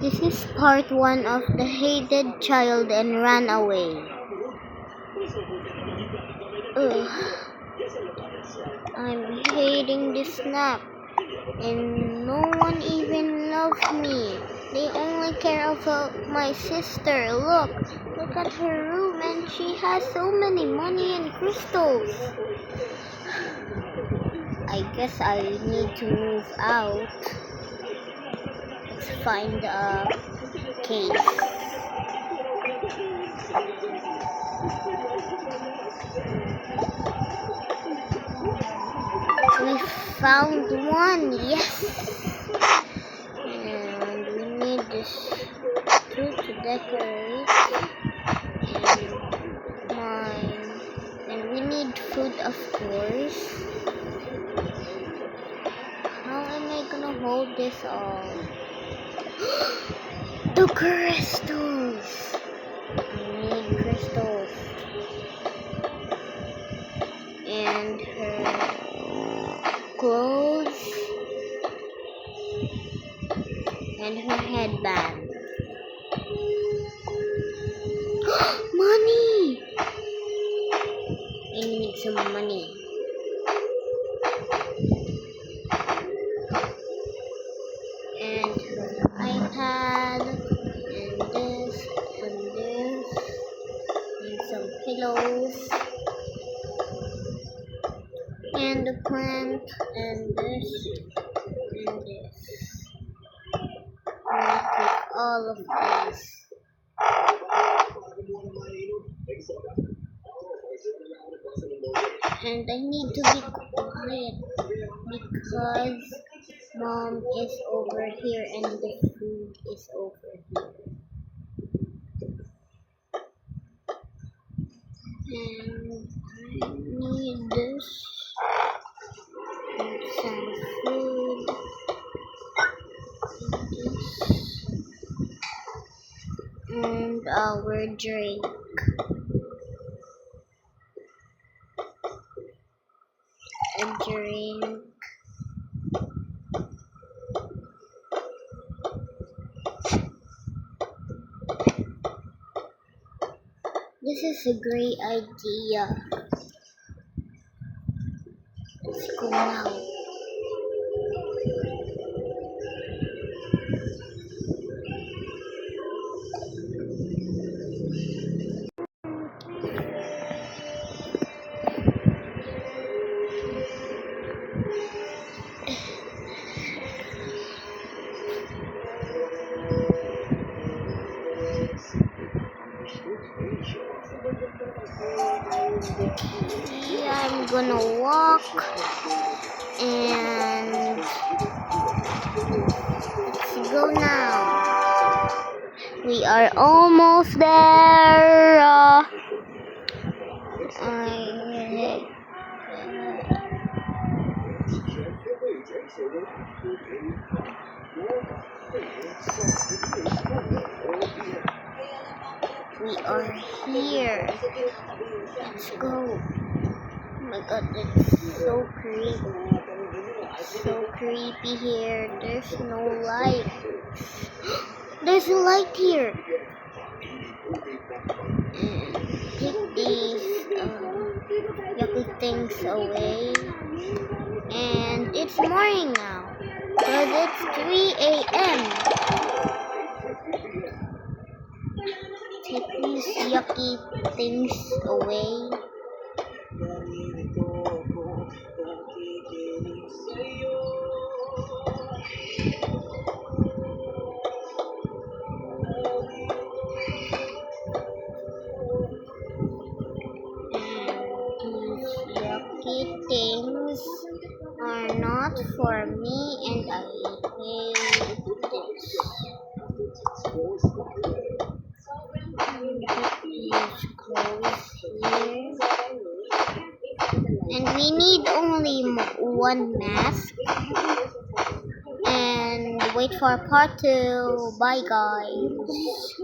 This is part 1 of The Hated Child and Ran Away. Ugh. I'm hating this snap, and no one even loves me. They only care about my sister. Look at her room, and she has so many money and crystals. I guess I need to move out. Let's find a cave. We found one, yes! And we need this two to decorate. And we need food, of course. How am I gonna hold this all? The crystals! I need crystals. And her clothes. And her headband. Money! I need some money. And her iPad. And this. And this. And some pillows. And the plant. And this. And this. I take all of these. And I need to be quiet because Mom is over here and the food is over here. And I need this and some food and this and our drink. A drink. This is a great idea. Let's go now. I'm gonna walk and let's go now. We are almost there. We are here. Let's go. Oh my god, it's so creepy. So creepy here. There's no light. There's a light here. Take these yucky things away. And it's morning now. Because it's 3 a.m. Take these yucky things away. Yucky things are not for me, and I hate this. Put these clothes here. And we need only one mask. And wait for part 2. Bye guys.